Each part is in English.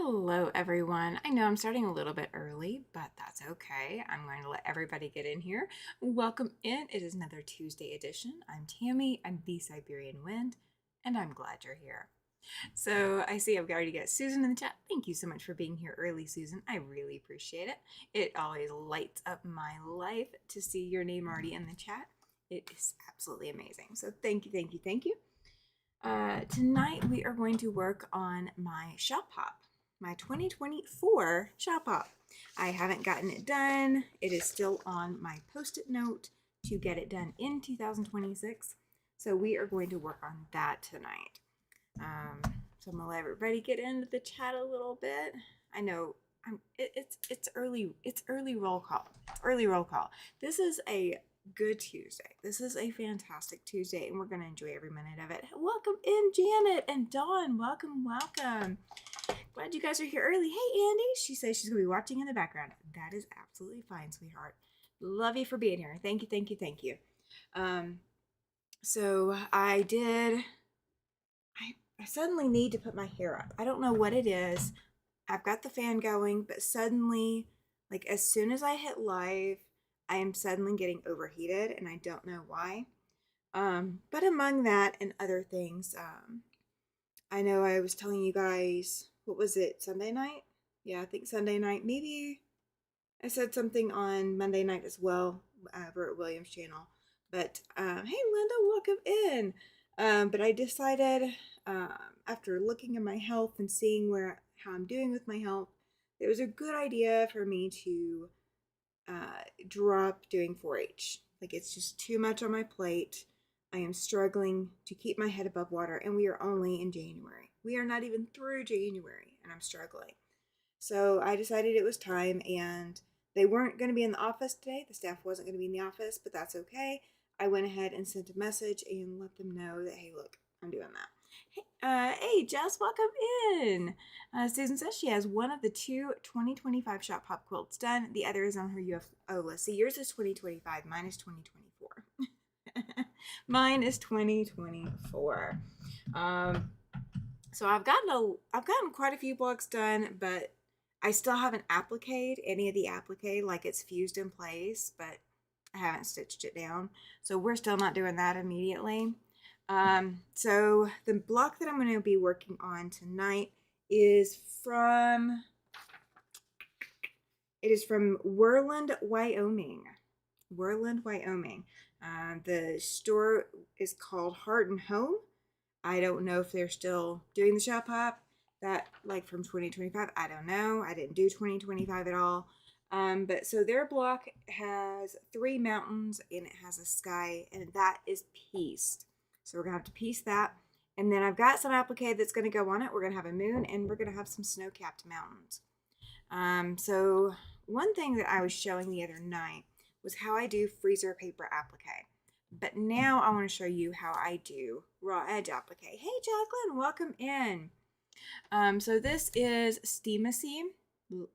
Hello, everyone. I know I'm starting a little bit early, but that's okay. I'm going to let everybody get in here. Welcome in. It is another Tuesday edition. I'm Tammy. I'm the Siberian Wind, and I'm glad you're here. So I see I've already got Susan in the chat. Thank you so much for being here early, Susan. I really appreciate it. It always lights up my life to see your name already in the chat. It is absolutely amazing. So thank you, thank you, thank you. Tonight we are going to work on my shop hop, my 2024 shop hop. I haven't gotten it done. It is still on my post-it note to get it done in 2026. So we are going to work on that tonight. So I'm gonna let everybody get into the chat a little bit. I know it's early. It's early roll call. It's early roll call. This is a good Tuesday. This is a fantastic Tuesday, and we're gonna enjoy every minute of it. Welcome in, Janet and Dawn. Welcome, welcome. Glad you guys are here early. Hey, Andy. She says she's gonna be watching in the background. That is absolutely fine, sweetheart. Love you for being here. Thank you, thank you, thank you. So I suddenly need to put my hair up. I don't know what it is. I've got the fan going, but suddenly, like as soon as I hit live, I am suddenly getting overheated and I don't know why. But among that and other things, I know I was telling you guys, what was it, Sunday night? Yeah, I think Sunday night. Maybe I said something on Monday night as well, over at William's channel. But hey, Linda, welcome in. But I decided, after looking at my health and seeing how I'm doing with my health, it was a good idea for me to drop doing 4-H. Like, it's just too much on my plate. I am struggling to keep my head above water, and we are only in January. We are not even through January, and I'm struggling. So I decided it was time, and they weren't going to be in the office today. The staff wasn't going to be in the office, but that's okay. I went ahead and sent a message and let them know that, hey, look, I'm doing that. Hey, Jess, welcome in. Susan says she has one of the two 2025 shop hop quilts done. The other is on her UFO list. See, yours is 2025. Mine is 2024. Mine is 2024. So I've gotten quite a few blocks done, but I still haven't appliqued any of the applique, like it's fused in place, but I haven't stitched it down. So we're still not doing that immediately. So the block that I'm going to be working on tonight is from Worland, Wyoming. Worland, Wyoming. The store is called Heart and Home. I don't know if they're still doing the shop hop that, like, from 2025. I don't know. I didn't do 2025 at all. But so their block has 3 mountains and it has a sky, and that is pieced. So we're gonna have to piece that. And then I've got some applique that's gonna go on it. We're gonna have a moon and we're gonna have some snow-capped mountains. So one thing that I was showing the other night was how I do freezer paper applique. But now I want to show you how I do raw edge applique. Hey, Jacqueline, welcome in. So this is Steam-A-Seam.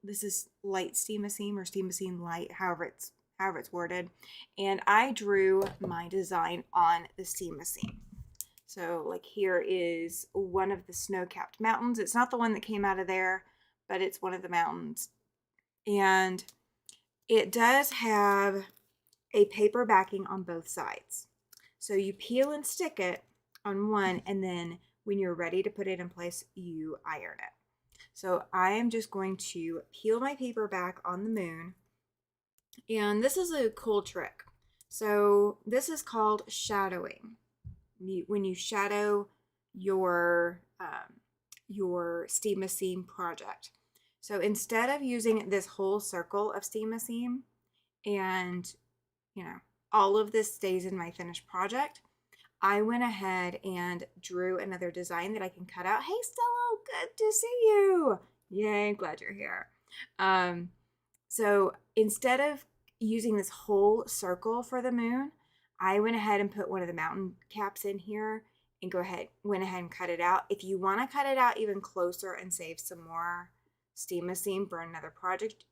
This is light Steam-A-Seam or Steam-A-Seam light, however it's worded. And I drew my design on the Steam-A-Seam. So like here is one of the snow-capped mountains. It's not the one that came out of there, but it's one of the mountains. And it does have a paper backing on both sides. So you peel and stick it on one, and then when you're ready to put it in place, you iron it. So I am just going to peel my paper back on the moon. And this is a cool trick. So this is called shadowing. When you shadow your Steam-A-Seam project. So instead of using this whole circle of Steam-A-Seam and, all of this stays in my finished project, I went ahead and drew another design that I can cut out. Hey, Stella, good to see you. Yay, glad you're here. So instead of using this whole circle for the moon, I went ahead and put one of the mountain caps in here and went ahead and cut it out. If you want to cut it out even closer and save some more Steam-A-Seam for another project,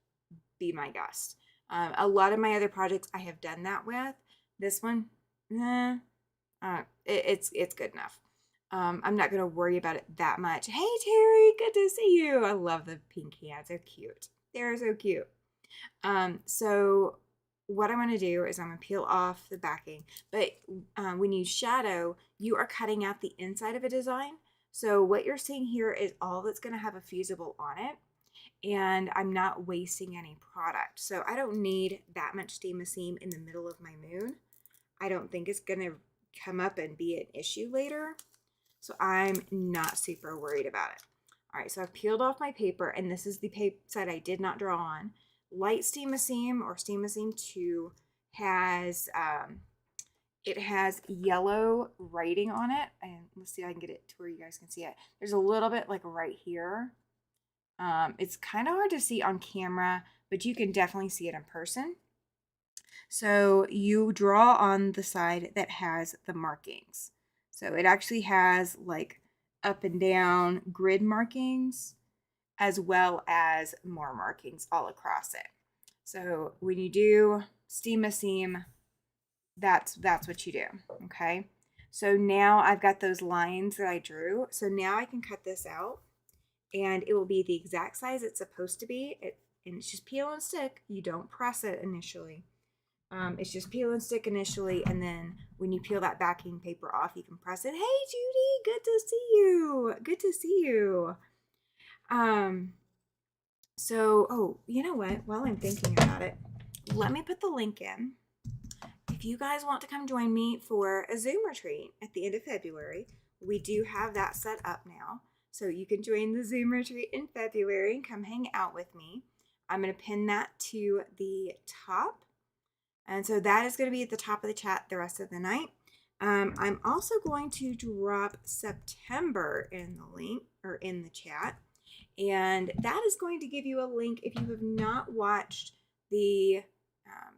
be my guest. A lot of my other projects I have done that with. This one, it's good enough. I'm not going to worry about it that much. Hey, Terry, good to see you. I love the pink hands. They're cute. They're so cute. So what I'm going to do is I'm going to peel off the backing. But when you shadow, you are cutting out the inside of a design. So what you're seeing here is all that's going to have a fusible on it. And I'm not wasting any product. So I don't need that much steam seam in the middle of my moon. I don't think it's going to come up and be an issue later. So I'm not super worried about it. All right, so I've peeled off my paper, and this is the paper side I did not draw on. Light Steam Seam or Steam Seam 2 has it has yellow writing on it, and let's see if I can get it to where you guys can see it. There's a little bit like right here. It's kind of hard to see on camera, but you can definitely see it in person. So you draw on the side that has the markings. So it actually has like up and down grid markings as well as more markings all across it. So when you do steam a seam, that's what you do, okay? So now I've got those lines that I drew. So now I can cut this out and it will be the exact size it's supposed to be. And it's just peel and stick. You don't press it initially. It's just peel and stick initially, and then when you peel that backing paper off, you can press it. Hey, Judy, good to see you. Good to see you. So, oh, you know what? While I'm thinking about it, let me put the link in. If you guys want to come join me for a Zoom retreat at the end of February, we do have that set up now. So you can join the Zoom retreat in February and come hang out with me. I'm going to pin that to the top. And so that is going to be at the top of the chat the rest of the night. I'm also going to drop September in the link or in the chat. And that is going to give you a link if you have not watched the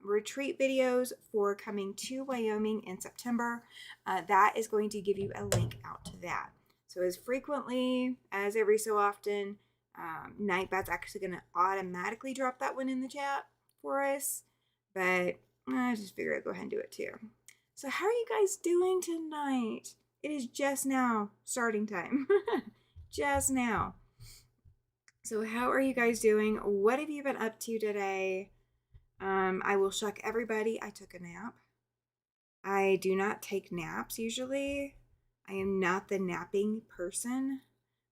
retreat videos for coming to Wyoming in September. That is going to give you a link out to that. So as frequently as every so often, Nightbat's actually going to automatically drop that one in the chat for us. But I just figured I'd go ahead and do it too. So how are you guys doing tonight? It is just now starting time. Just now. So how are you guys doing? What have you been up to today? I will shock everybody. I took a nap. I do not take naps usually. I am not the napping person.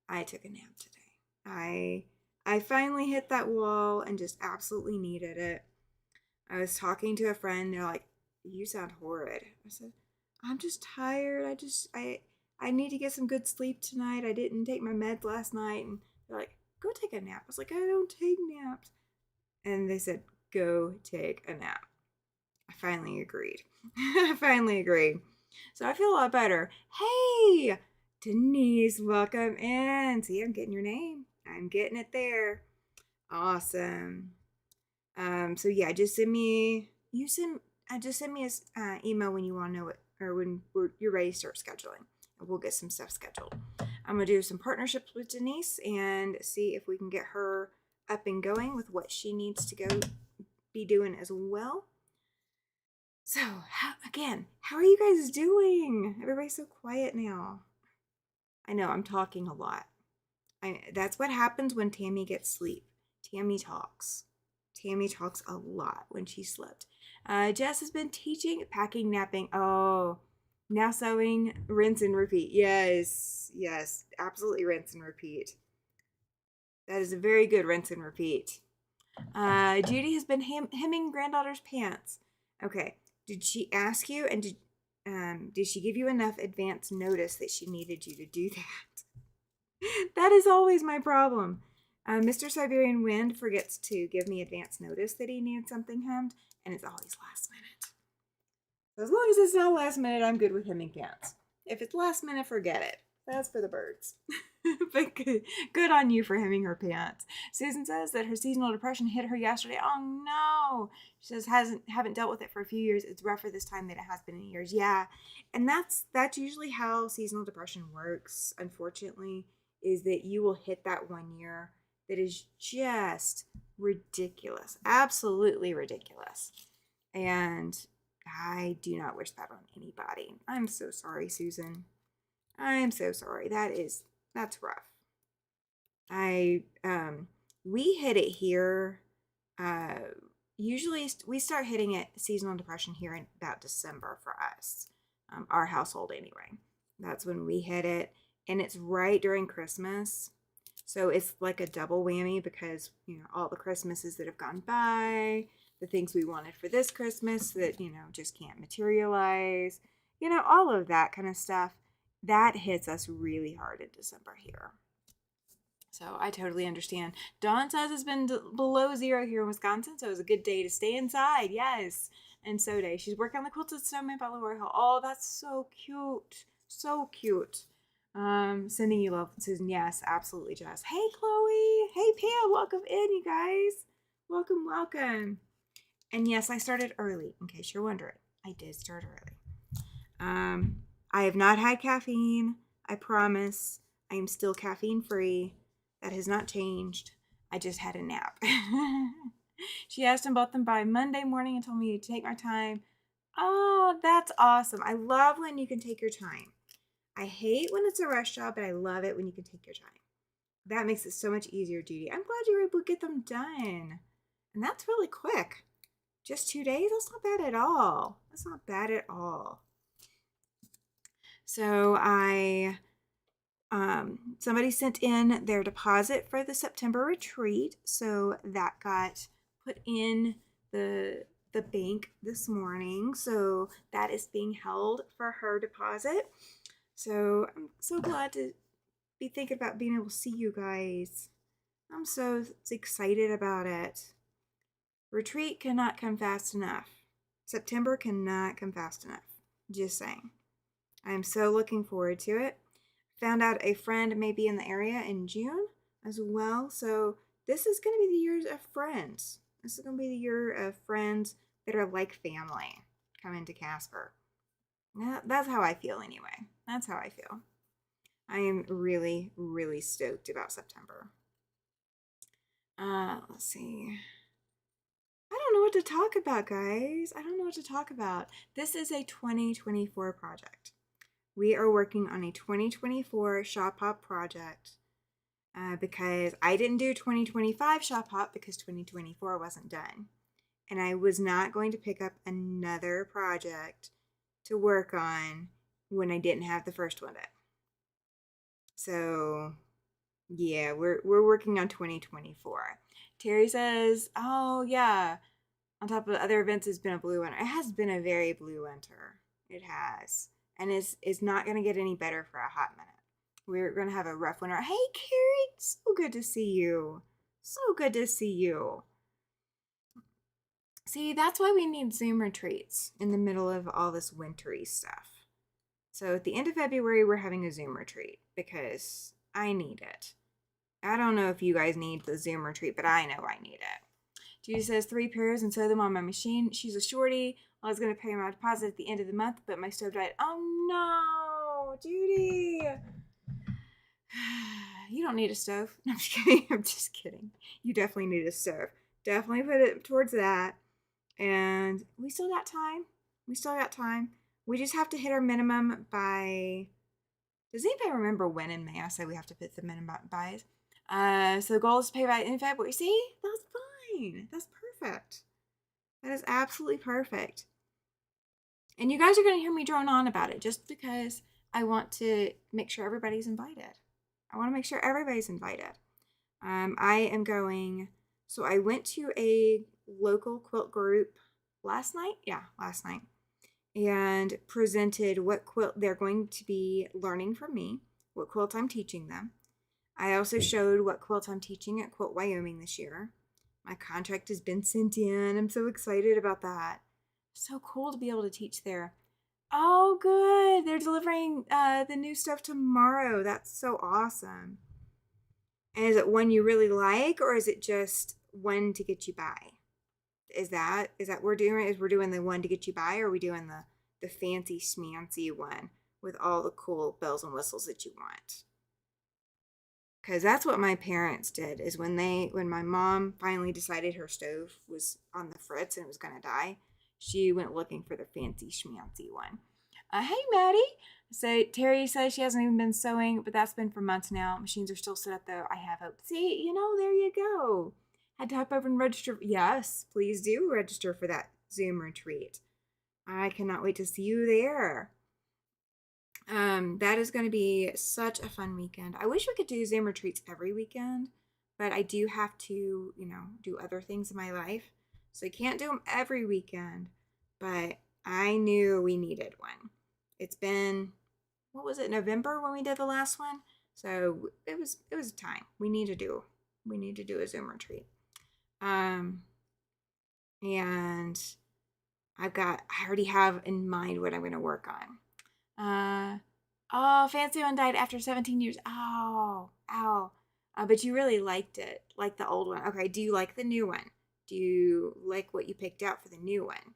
I took a nap today. I finally hit that wall and just absolutely needed it. I was talking to a friend. They're like, "You sound horrid." I said, "I'm just tired. I need to get some good sleep tonight. I didn't take my meds last night." And they're like, "Go take a nap." I was like, "I don't take naps." And they said, "Go take a nap." I finally agreed. I finally agreed. So I feel a lot better. Hey, Denise, welcome in. See, I'm getting your name. I'm getting it there. Awesome. So yeah, just send me an email when you want to know it, or when you're ready to start scheduling, and we'll get some stuff scheduled. I'm gonna do some partnerships with Denise and see if we can get her up and going with what she needs to go be doing as well. So how are you guys doing? Everybody's so quiet now. I know I'm talking a lot. That's what happens when Tammy gets sleep. Tammy talks. Tammy talks a lot when she slept. Jess has been teaching packing, napping. Oh, now sewing, rinse and repeat. Yes, absolutely rinse and repeat. That is a very good rinse and repeat. Judy has been hemming granddaughter's pants. Okay, did she ask you, and did she give you enough advance notice that she needed you to do that? That is always my problem. Mr. Siberian Wind forgets to give me advance notice that he needs something hemmed, and it's always last minute. So as long as it's not last minute, I'm good with hemming pants. If it's last minute, forget it. That's for the birds. But good on you for hemming her pants. Susan says that her seasonal depression hit her yesterday. Oh no. She says haven't dealt with it for a few years. It's rougher this time than it has been in years. Yeah. And that's usually how seasonal depression works, unfortunately, is that you will hit that 1 year that is just ridiculous. Absolutely ridiculous. And I do not wish that on anybody. I'm so sorry, Susan. I'm so sorry. That's rough. I we hit it here. Uh, Usually we start hitting it seasonal depression here in about December for us, our household anyway. That's when we hit it, and it's right during Christmas. So it's like a double whammy because, all the Christmases that have gone by, the things we wanted for this Christmas that, just can't materialize, all of that kind of stuff. That hits us really hard in December here. So I totally understand. Dawn says it's been below zero here in Wisconsin, so it was a good day to stay inside. Yes. And so day. She's working on the quilted snowman by Lori Hall. Oh, that's so cute. So cute. Sending you love, Susan. Yes, absolutely, Jess. Hey, Chloe. Hey, Pam. Welcome in, you guys. Welcome, welcome. And yes, I started early, in case you're wondering. I did start early. I have not had caffeine. I promise. I am still caffeine free. That has not changed. I just had a nap. She asked about them by Monday morning and told me to take my time. Oh, that's awesome. I love when you can take your time. I hate when it's a rush job, but I love it when you can take your time. That makes it so much easier, Judy. I'm glad you were able to get them done. And that's really quick. Just 2 days? That's not bad at all. That's not bad at all. So somebody sent in their deposit for the September retreat, so that got put in the bank this morning. So that is being held for her deposit. So I'm so glad to be thinking about being able to see you guys. I'm so excited about it. Retreat cannot come fast enough. September cannot come fast enough. Just saying. I'm so looking forward to it. Found out a friend may be in the area in June as well. So this is going to be the year of friends. This is going to be the year of friends that are like family coming to Casper. That's how I feel anyway. That's how I feel. I am really, really stoked about September. Let's see. I don't know what to talk about, guys. I don't know what to talk about. This is a 2024 project. We are working on a 2024 Shop Hop project because I didn't do 2025 Shop Hop because 2024 wasn't done. And I was not going to pick up another project to work on when I didn't have the first one done. So, yeah, we're working on 2024. Terry says, oh, yeah, on top of other events, it's been a blue winter. It has been a very blue winter. It has. And it's not going to get any better for a hot minute. We're going to have a rough winter. Hey, Carrie, so good to see you. So good to see you. See, that's why we need Zoom retreats in the middle of all this wintry stuff. So at the end of February, we're having a Zoom retreat because I need it. I don't know if you guys need the Zoom retreat, but I know I need it. Judy says 3 pairs and sew them on my machine. She's a shorty. I was going to pay my deposit at the end of the month, but my stove died. Oh no, Judy. You don't need a stove. No, I'm just kidding. I'm just kidding. You definitely need a stove. Definitely put it towards that. And we still got time. We just have to hit our minimum by... Does anybody remember when in May I said we have to put the minimum buys? So the goal is to pay by in February. See? That's fine. That's perfect. That is absolutely perfect. And you guys are going to hear me drone on about it just because I want to make sure everybody's invited. I am going... So I went to a local quilt group last night. And presented what quilt they're going to be learning from me, what quilt I'm teaching them. I also showed what quilt I'm teaching at Quilt Wyoming this year. My contract has been sent in. I'm so excited about that. So cool to be able to teach there. Oh, good. They're delivering the new stuff tomorrow. That's so awesome. And is it one you really like, or is it just one to get you by? Is that we're doing? Is we're doing the one to get you by, or are we doing the fancy schmancy one with all the cool bells and whistles that you want? Because that's what my parents did. Is when my mom finally decided her stove was on the fritz and it was gonna die, she went looking for the fancy schmancy one. Hey, Maddie. So Terry says she hasn't even been sewing, but that's been for months now. Machines are still set up though. I have hope. See, there you go. Had to hop over and register. Yes, please do register for that Zoom retreat. I cannot wait to see you there. That is going to be such a fun weekend. I wish we could do Zoom retreats every weekend, but I do have to, do other things in my life. So I can't do them every weekend, but I knew we needed one. It's been, what was it, November when we did the last one? So it was time. We need to do a Zoom retreat. And I already have in mind what I'm going to work on. Oh, Fancy One died after 17 years. Oh, ow. But you really liked it, like the old one. Okay, do you like the new one? Do you like what you picked out for the new one?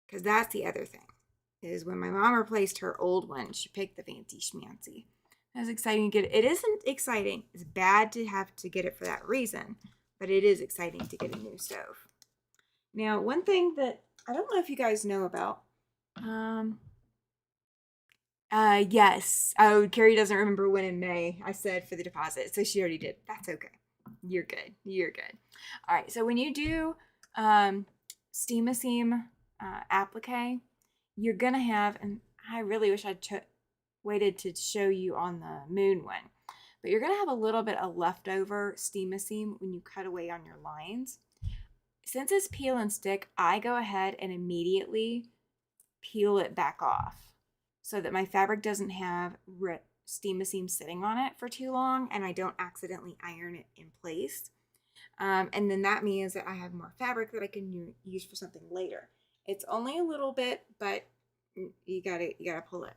Because that's the other thing, is when my mom replaced her old one, she picked the Fancy Schmancy. That's exciting to get it. It isn't exciting. It's bad to have to get it for that reason, but it is exciting to get a new stove. Now, one thing that I don't know if you guys know about, yes. Oh, Carrie doesn't remember when in May I said for the deposit, so she already did. That's okay. You're good. You're good. All right. So when you do Steam-A-Seam applique, you're gonna have, and I really wish I'd waited to show you on the moon one, but you're gonna have a little bit of leftover Steam-A-Seam when you cut away on your lines. Since it's peel and stick, I go ahead and immediately peel it back off, so that my fabric doesn't have Steam-A-Seam sitting on it for too long and I don't accidentally iron it in place. And then that means that I have more fabric that I can use for something later. It's only a little bit, but you gotta pull it.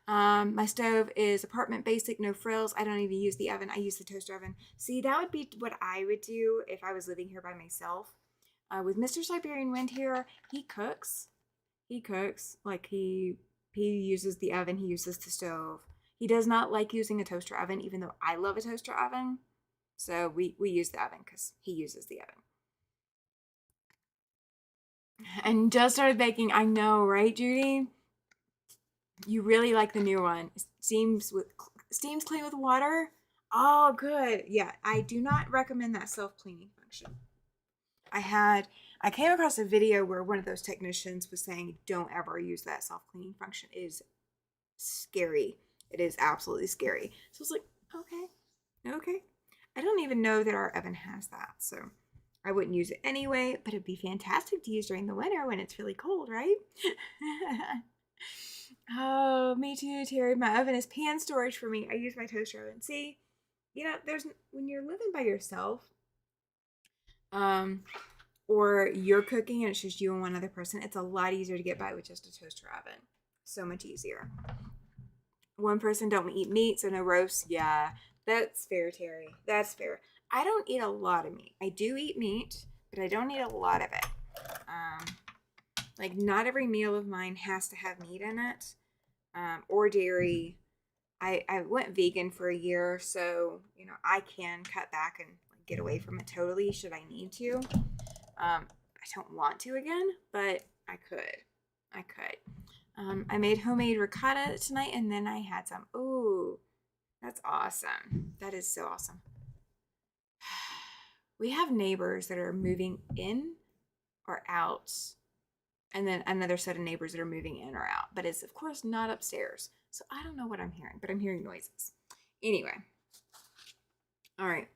My stove is apartment basic, no frills. I don't even use the oven. I use the toaster oven. See, that would be what I would do if I was living here by myself. With Mr. Siberian Wind here, he cooks. Like he uses the oven, he uses the stove. He does not like using a toaster oven, even though I love a toaster oven. So we use the oven because he uses the oven. And just started baking. I know, right, Judy? You really like the new one. Steams clean with water. Oh, good. Yeah, I do not recommend that self-cleaning function. I came across a video where one of those technicians was saying, don't ever use that self-cleaning function. It is scary. It is absolutely scary. So I was like, okay. I don't even know that our oven has that, so I wouldn't use it anyway, but it'd be fantastic to use during the winter when it's really cold, right? Oh, me too, Terry. My oven is pan storage for me. I use my toaster oven. See, when you're living by yourself, or you're cooking and it's just you and one other person, it's a lot easier to get by with just a toaster oven. So much easier. One person don't eat meat, so no roast. Yeah, that's fair, Terry. That's fair. I don't eat a lot of meat. I do eat meat, but I don't eat a lot of it. Like not every meal of mine has to have meat in it, or dairy. I went vegan for a year, so I can cut back and get away from it totally should I need to. I don't want to again, but I could. I made homemade ricotta tonight, and then I had some. Ooh, that's awesome. That is so awesome. We have neighbors that are moving in or out, and then another set of neighbors that are moving in or out, but it's of course not upstairs. So I don't know what I'm hearing, but I'm hearing noises. Anyway. All right.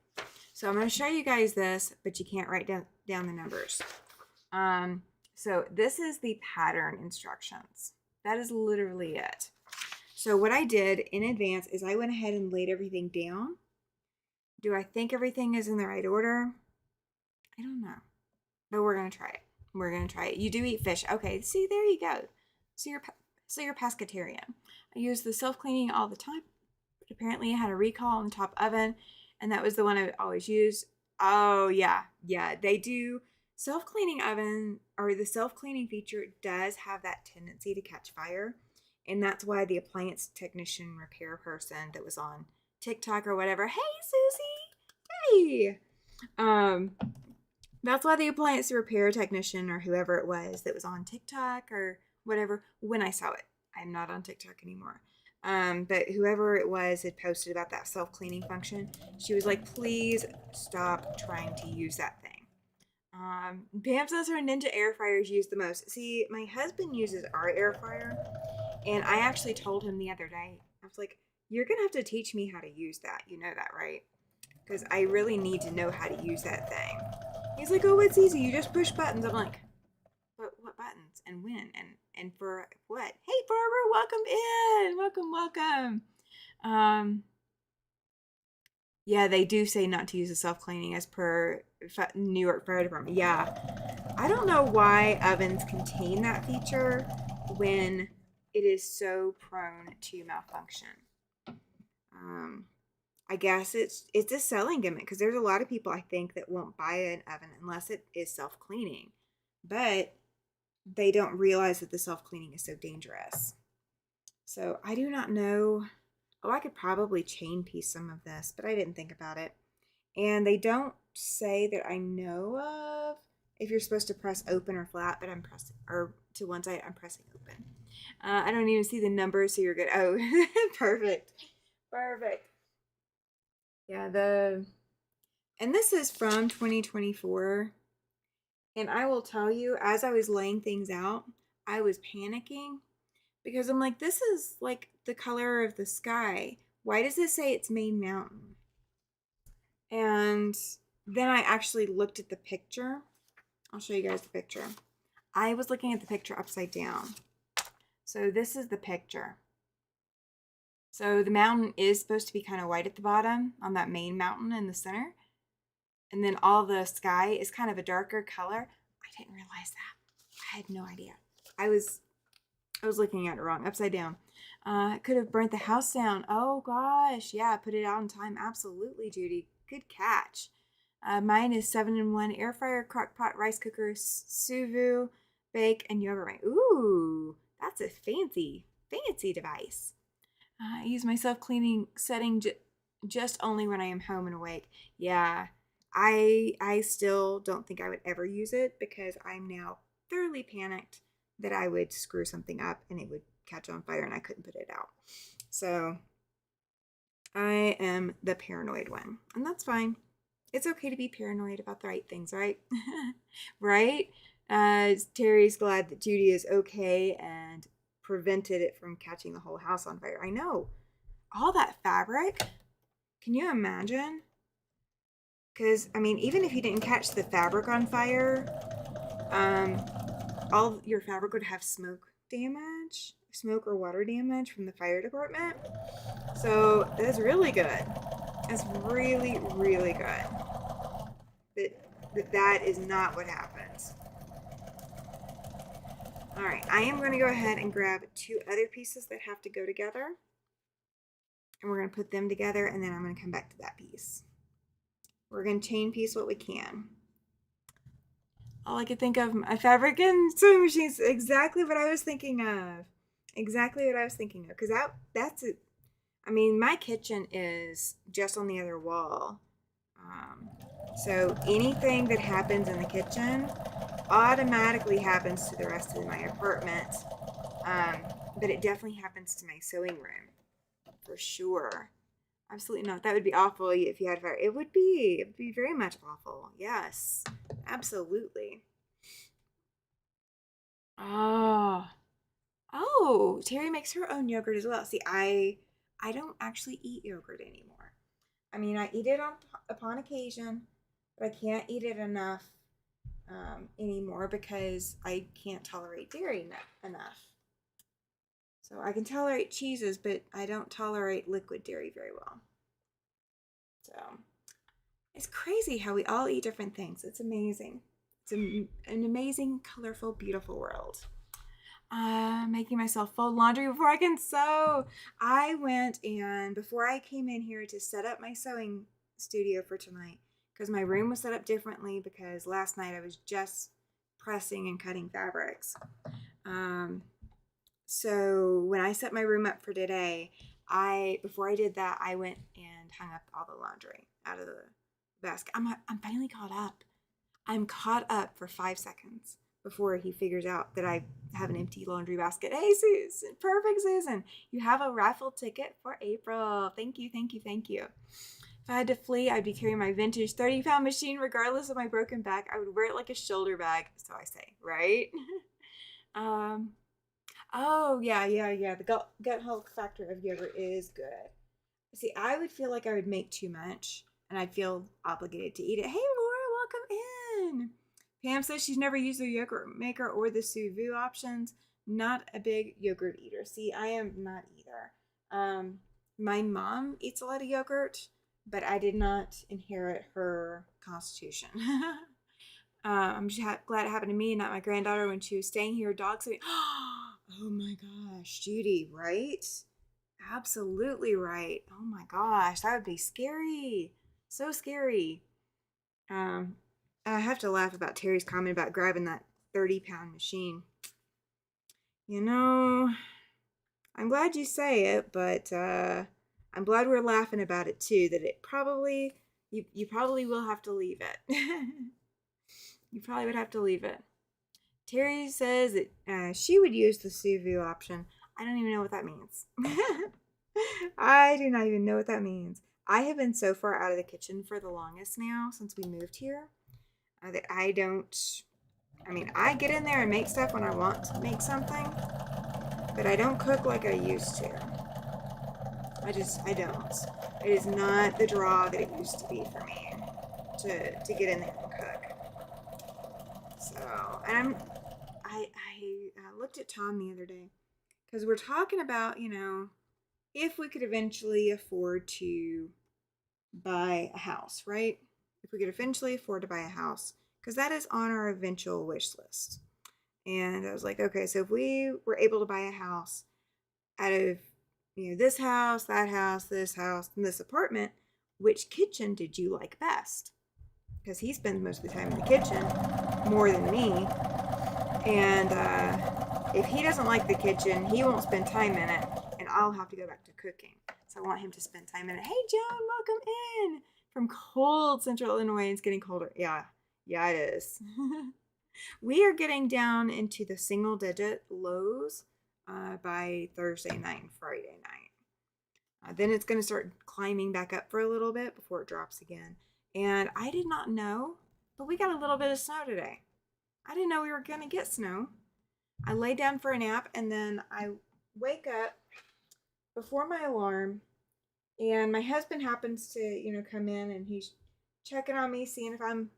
So I'm going to show you guys this, but you can't write down the numbers. So this is the pattern instructions. That is literally it. So what I did in advance is I went ahead and laid everything down. Do I think everything is in the right order? I don't know, but we're going to try it. You do eat fish. Okay, see, there you go. So you're pescatarian. I use the self-cleaning all the time, but apparently I had a recall on the top oven, and that was the one I would always use. Oh, yeah, they do. Self-cleaning oven, or the self-cleaning feature, does have that tendency to catch fire, and that's why the appliance technician repair person that was on TikTok or whatever, hey, Susie, hey, that's why the appliance repair technician or whoever it was that was on TikTok or whatever, when I saw it, I'm not on TikTok anymore. But whoever it was had posted about that self-cleaning function. She was like, please stop trying to use that thing. Pam says her Ninja air fryers used the most. See, my husband uses our air fryer, and I actually told him the other day, I was like, you're going to have to teach me how to use that. You know that, right? Because I really need to know how to use that thing. He's like, oh, it's easy. You just push buttons. I'm like, but what buttons and when and for what? Hey, Barbara, welcome in. Welcome. Um, yeah, they do say not to use the self-cleaning as per New York Fire Department. Yeah. I don't know why ovens contain that feature when it is so prone to malfunction. Um, I guess it's a selling gimmick because there's a lot of people I think that won't buy an oven unless it is self-cleaning. But they don't realize that the self-cleaning is so dangerous. So I do not know. Oh, I could probably chain piece some of this, but I didn't think about it. And they don't say that I know of if you're supposed to press open or flat, but I'm pressing, or to one side, I'm pressing open. I don't even see the numbers, so you're good. Oh, perfect. Yeah, and this is from 2024. And I will tell you, as I was laying things out, I was panicking because I'm like, this is like the color of the sky. Why does it say it's Main Mountain? And then I actually looked at the picture. I'll show you guys the picture. I was looking at the picture upside down. So this is the picture. So the mountain is supposed to be kind of white at the bottom on that main mountain in the center. And then all the sky is kind of a darker color. I didn't realize that. I had no idea. I was looking at it wrong, upside down. Could have burnt the house down. Oh gosh, yeah, put it out in time. Absolutely, Judy. Good catch. Mine is 7-in-1 air fryer, crock pot, rice cooker, sous vide, bake, and yogurt range. Ooh, that's a fancy device. I use my self-cleaning setting just only when I am home and awake. Yeah, I still don't think I would ever use it because I'm now thoroughly panicked that I would screw something up and it would catch on fire and I couldn't put it out. So I am the paranoid one, and that's fine. It's okay to be paranoid about the right things, right? Right? Terry's glad that Judy is okay and prevented it from catching the whole house on fire. I know. All that fabric. Can you imagine? Because, I mean, even if you didn't catch the fabric on fire, all your fabric would have smoke or water damage from the fire department. So that's really good. That's really, really good. That is not what happens. All right, I am going to go ahead and grab 2 other pieces that have to go together. And we're going to put them together, and then I'm going to come back to that piece. We're going to chain piece what we can. All I could think of, my fabric and sewing machines, exactly what I was thinking of. Because that's it. I mean, my kitchen is just on the other wall. So anything that happens in the kitchen automatically happens to the rest of my apartment. But it definitely happens to my sewing room. For sure. Absolutely not. That would be awful if you had fire. It would be very much awful. Yes. Absolutely. Oh, Terry makes her own yogurt as well. See, I don't actually eat yogurt anymore. I mean, I eat it upon occasion, but I can't eat it enough anymore because I can't tolerate dairy enough. So I can tolerate cheeses, but I don't tolerate liquid dairy very well. So it's crazy how we all eat different things. It's amazing. It's an amazing, colorful, beautiful world. Making myself fold laundry before I can sew. I went and before I came in here to set up my sewing studio for tonight, because my room was set up differently because last night I was just pressing and cutting fabrics. So when I set my room up for today, before I did that, I went and hung up all the laundry out of the basket. I'm finally caught up. I'm caught up for 5 seconds. before he figures out that I have an empty laundry basket. Hey, Susan, perfect, Susan. You have a raffle ticket for April. Thank you, thank you, thank you. If I had to flee, I'd be carrying my vintage 30-pound machine regardless of my broken back. I would wear it like a shoulder bag, so I say, right? Oh, yeah. The gut health factor of yogurt is good. See, I would feel like I would make too much, and I'd feel obligated to eat it. Hey, Laura, welcome in. Pam says she's never used the yogurt maker or the sous vide options. Not a big yogurt eater. See, I am not either. My mom eats a lot of yogurt, but I did not inherit her constitution. I'm just glad it happened to me, not my granddaughter when she was staying here. Dogs. Oh my gosh, Judy, right? Absolutely right. Oh my gosh, that would be scary. So scary. I have to laugh about Terry's comment about grabbing that 30-pound machine. You know, I'm glad you say it, but I'm glad we're laughing about it too, that it probably, you probably will have to leave it. You probably would have to leave it. Terry says that she would use the sous vide option. I don't even know what that means. I do not even know what that means. I have been so far out of the kitchen for the longest now since we moved here that I I get in there and make stuff when I want to make something, but I don't cook like I used to. I don't. It is not the draw that it used to be for me to get in there and cook. So, and I looked at Tom the other day because we're talking about, if we could eventually afford to buy a house, right? If we could eventually afford to buy a house, because that is on our eventual wish list. And I was like, okay, so if we were able to buy a house out of, this house, that house, this house, and this apartment, which kitchen did you like best? Because he spends most of the time in the kitchen, more than me. And if he doesn't like the kitchen, he won't spend time in it, and I'll have to go back to cooking. So I want him to spend time in it. Hey, Joan, welcome in from cold Central Illinois. It's getting colder. Yeah, it is. We are getting down into the single-digit lows by Thursday night and Friday night. Then it's going to start climbing back up for a little bit before it drops again. And I did not know, but we got a little bit of snow today. I didn't know we were going to get snow. I lay down for a nap, and then I wake up before my alarm, and my husband happens to, come in, and he's checking on me, seeing if I'm,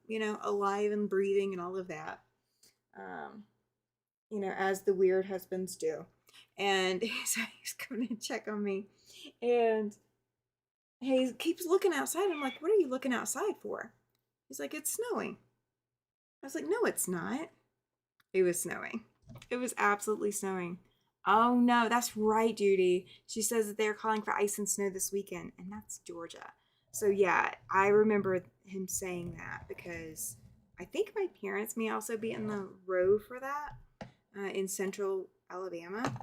alive and breathing and all of that. As the weird husbands do. And he's coming to check on me. And he keeps looking outside. I'm like, what are you looking outside for? He's like, it's snowing. I was like, no, it's not. It was snowing. It was absolutely snowing. Oh, no, that's right, Judy. She says that they're calling for ice and snow this weekend, and that's Georgia. So, yeah, I remember him saying that because I think my parents may also be in the row for that in central Alabama.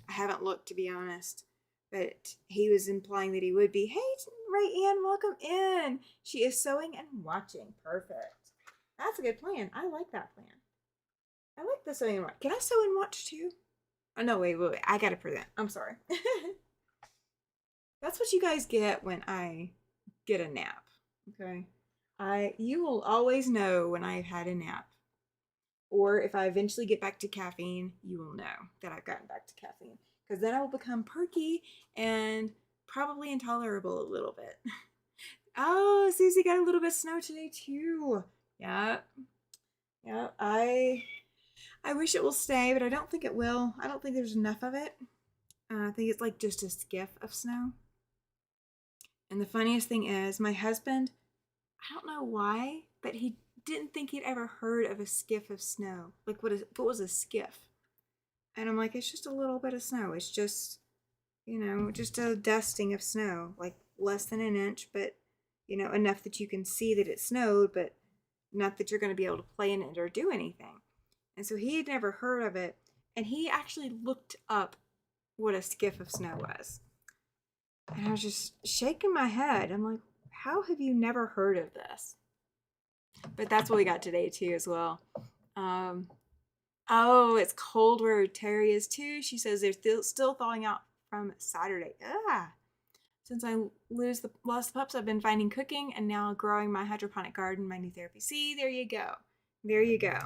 I haven't looked, to be honest, but he was implying that he would be. Hey, Ray Ann, welcome in. She is sewing and watching. Perfect. That's a good plan. I like that plan. I like the sewing and watch. Can I sew and watch too? Oh, no, wait. I got to present. I'm sorry. That's what you guys get when I get a nap. Okay? You will always know when I've had a nap. Or if I eventually get back to caffeine, you will know that I've gotten back to caffeine. Because then I will become perky and probably intolerable a little bit. Oh, Susie got a little bit of snow today too. Yeah. I wish it will stay, but I don't think it will. I don't think there's enough of it. I think it's like just a skiff of snow. And the funniest thing is, my husband, I don't know why, but he didn't think he'd ever heard of a skiff of snow. Like, what was a skiff? And I'm like, it's just a little bit of snow. It's just, just a dusting of snow, like less than an inch, but, enough that you can see that it snowed, but not that you're going to be able to play in it or do anything. And so he had never heard of it, and he actually looked up what a skiff of snow was. And I was just shaking my head. I'm like, how have you never heard of this? But that's what we got today too as well. Oh, it's cold where Terry is too. She says they're still thawing out from Saturday. Ah. Since I lost the pups, I've been finding cooking and now growing my hydroponic garden, my new therapy. See, there you go. There you go.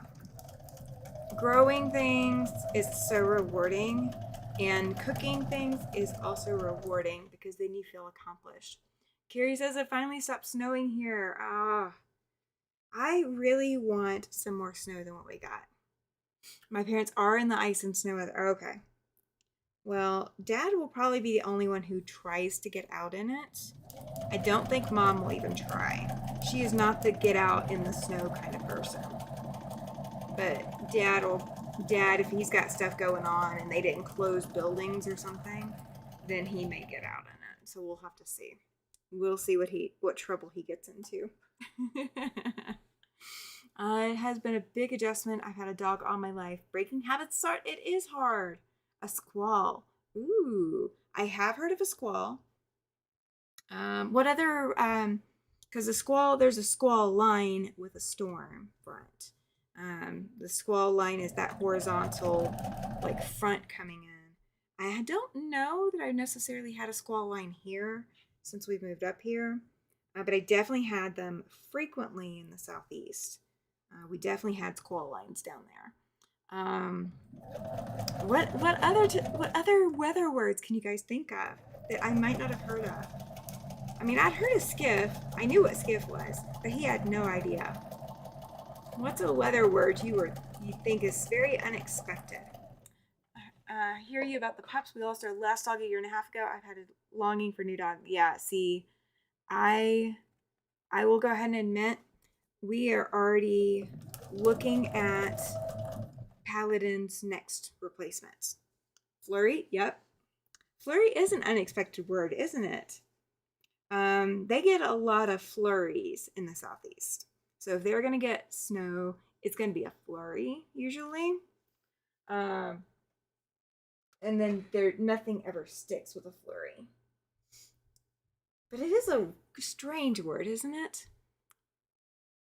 Growing things is so rewarding, and cooking things is also rewarding because then you feel accomplished. Carrie says it finally stopped snowing here. I really want some more snow than what we got. My parents are in the ice and snow weather. Okay. Well, Dad will probably be the only one who tries to get out in it. I don't think Mom will even try. She is not the get out in the snow kind of person. But Dad, if he's got stuff going on and they didn't close buildings or something, then he may get out in it. So we'll have to see. We'll see what trouble he gets into. It has been a big adjustment. I've had a dog all my life. Breaking habits start. It is hard. A squall. Ooh, I have heard of a squall. What other? Because there's a squall line with a storm front. The squall line is that horizontal, like front coming in. I don't know that I necessarily had a squall line here since we've moved up here, but I definitely had them frequently in the southeast. We definitely had squall lines down there. What other weather words can you guys think of that I might not have heard of? I mean, I'd heard of skiff. I knew what skiff was, but he had no idea. What's a weather word you think is very unexpected? Hear you about the pups. We lost our last dog a year and a half ago. I've had a longing for a new dog. Yeah, see, I will go ahead and admit we are already looking at Paladin's next replacement. Flurry, yep. Flurry is an unexpected word, isn't it? They get a lot of flurries in the southeast. So if they're going to get snow, it's going to be a flurry usually. And then nothing ever sticks with a flurry. But it is a strange word, isn't it?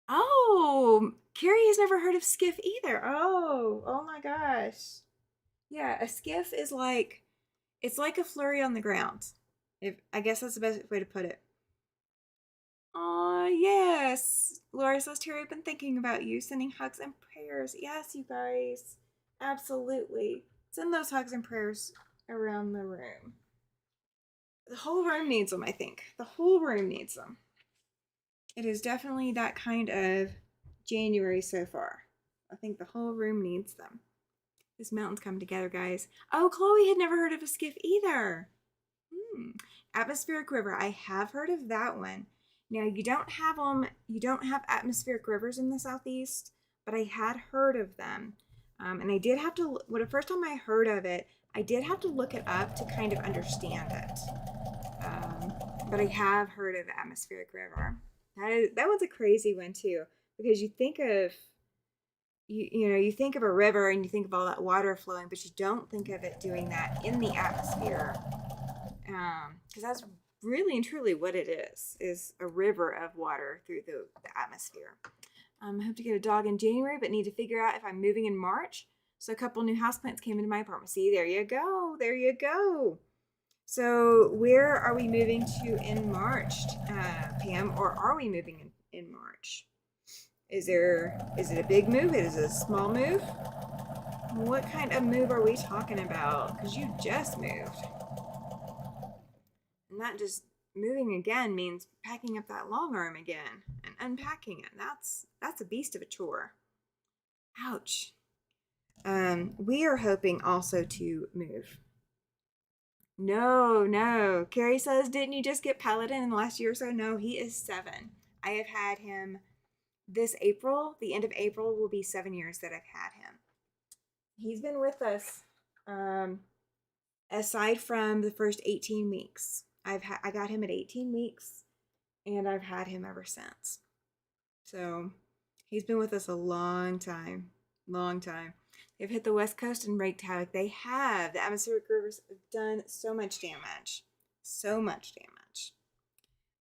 Oh, Carrie has never heard of skiff either. Oh my gosh. Yeah, a skiff is it's like a flurry on the ground. I guess that's the best way to put it. Oh, yes. Laura says, Terry, I've been thinking about you, sending hugs and prayers. Yes, you guys. Absolutely. Send those hugs and prayers around the room. The whole room needs them, I think. The whole room needs them. It is definitely that kind of January so far. I think the whole room needs them. This mountain's come together, guys. Oh, Chloe had never heard of a skiff either. Atmospheric river. I have heard of that one. Now, you don't have atmospheric rivers in the southeast, but I had heard of them. And I did have to, the first time I heard of it, I did have to look it up to kind of understand it. But I have heard of the atmospheric river. That one's a crazy one too, because you think of you think of a river and you think of all that water flowing, but you don't think of it doing that in the atmosphere, because that's really and truly what it is a river of water through the atmosphere. I hope to get a dog in January, but need to figure out if I'm moving in March. So a couple new houseplants came into my apartment. See, there you go. So where are we moving to in March, Pam? Or are we moving in March? Is it a big move? Is it a small move? What kind of move are we talking about? Because you just moved. And that just moving again means packing up that long arm again and unpacking it. That's a beast of a chore. Ouch. We are hoping also to move. No. Carrie says, didn't you just get Paladin in the last year or so? No, he is 7. I have had him this April. The end of April will be 7 years that I've had him. He's been with us aside from the first 18 weeks. I got him at 18 weeks, and I've had him ever since. So he's been with us a long time. They've hit the West Coast and wreaked havoc. They have. The atmospheric rivers have done so much damage.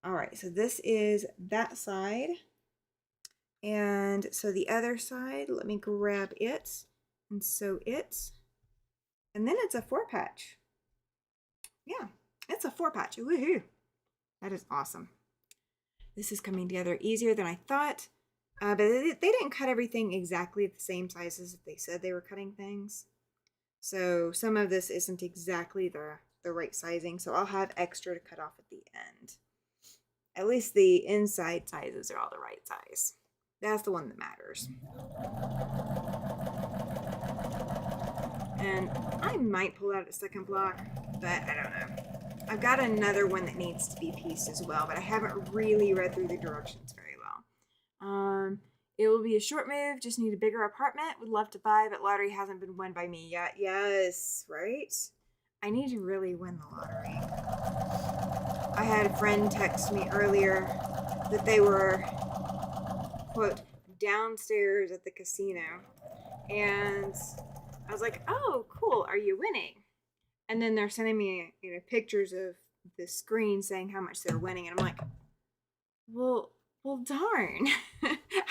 All right, so this is that side. And so the other side, let me grab it. And so and then it's a 4-patch. Yeah, it's a 4-patch. Woohoo! That is awesome. This is coming together easier than I thought. But they didn't cut everything exactly the same sizes that they said they were cutting things. So some of this isn't exactly the right sizing. So I'll have extra to cut off at the end. At least the inside sizes are all the right size. That's the one that matters. And I might pull out a second block, but I don't know. I've got another one that needs to be pieced as well, but I haven't really read through the directions very well. It will be a short move, just need a bigger apartment. Would love to buy, but lottery hasn't been won by me yet. Yes, right? I need to really win the lottery. I had a friend text me earlier that they were, quote, downstairs at the casino. And I was like, oh, cool, are you winning? And then they're sending me, pictures of the screen saying how much they're winning. And I'm like, well, darn.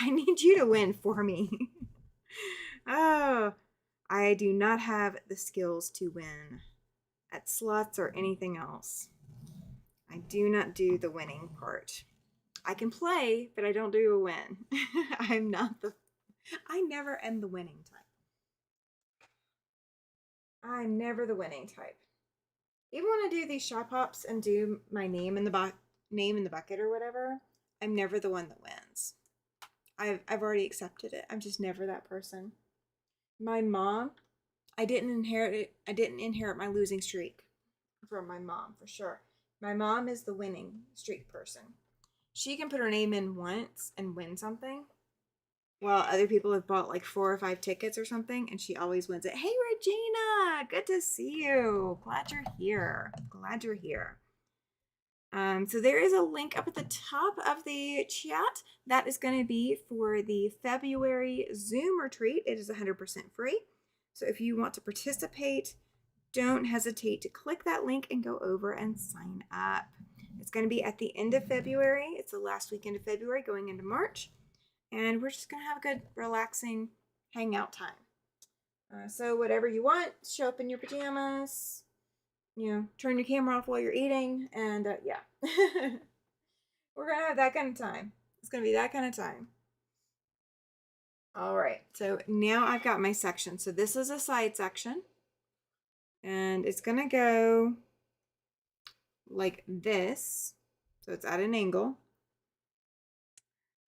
I need you to win for me. Oh, I do not have the skills to win at slots or anything else. I do not do the winning part. I can play, but I don't do a win. I never am the winning type. I'm never the winning type. Even when I do these shop hops and do my name in the bucket or whatever, I'm never the one that wins. I've already accepted it. I'm just never that person. My mom, I didn't inherit it. I didn't inherit my losing streak from my mom for sure. My mom is the winning streak person. She can put her name in once and win something, while other people have bought like 4 or 5 tickets or something, and she always wins it. Hey, Regina, good to see you. Glad you're here. So there is a link up at the top of the chat. That is going to be for the February Zoom retreat. It is 100% free. So if you want to participate, don't hesitate to click that link and go over and sign up. It's going to be at the end of February. It's the last weekend of February going into March. And we're just going to have a good, relaxing hangout time. So whatever you want, show up in your pajamas, turn your camera off while you're eating, and yeah. We're going to have that kind of time. It's going to be that kind of time. All right, so now I've got my section. So this is a side section, and it's going to go like this. So it's at an angle.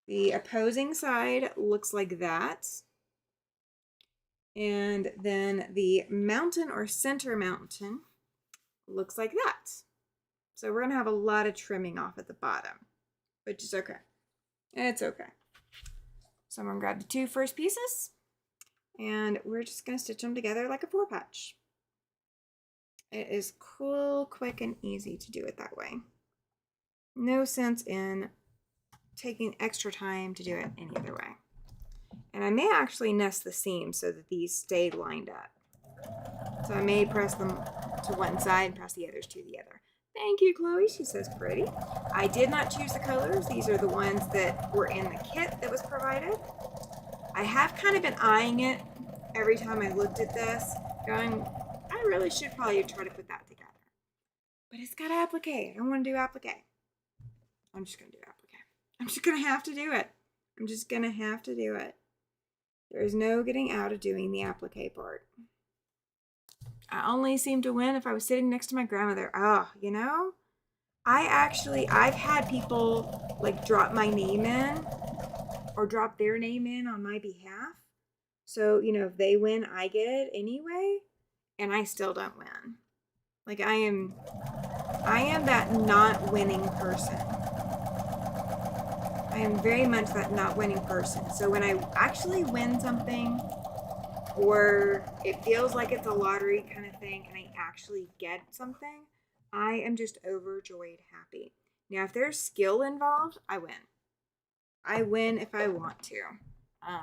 The opposing side looks like that. And then the mountain or center mountain looks like that. So we're going to have a lot of trimming off at the bottom, which is okay. It's okay. So I'm going to grab the 2 first pieces, and we're just going to stitch them together like a 4-patch. It is cool, quick, and easy to do it that way. No sense in taking extra time to do it any other way. And I may actually nest the seams so that these stay lined up. So I may press them to one side and press the others to the other. Thank you, Chloe. She says pretty. I did not choose the colors. These are the ones that were in the kit that was provided. I have kind of been eyeing it every time I looked at this, going, I really should probably try to put that together. But it's got applique. I don't want to do applique. I'm just going to do applique. I'm just going to have to do it. I'm just going to have to do it. There is no getting out of doing the applique part. I only seem to win if I was sitting next to my grandmother. Oh, I've had people like drop my name in or drop their name in on my behalf. So, if they win, I get it anyway, and I still don't win. Like I am that not winning person. I am very much that not winning person. So when I actually win something, or it feels like it's a lottery kind of thing, and I actually get something, I am just overjoyed happy. Now, if there's skill involved, I win. I win if I want to,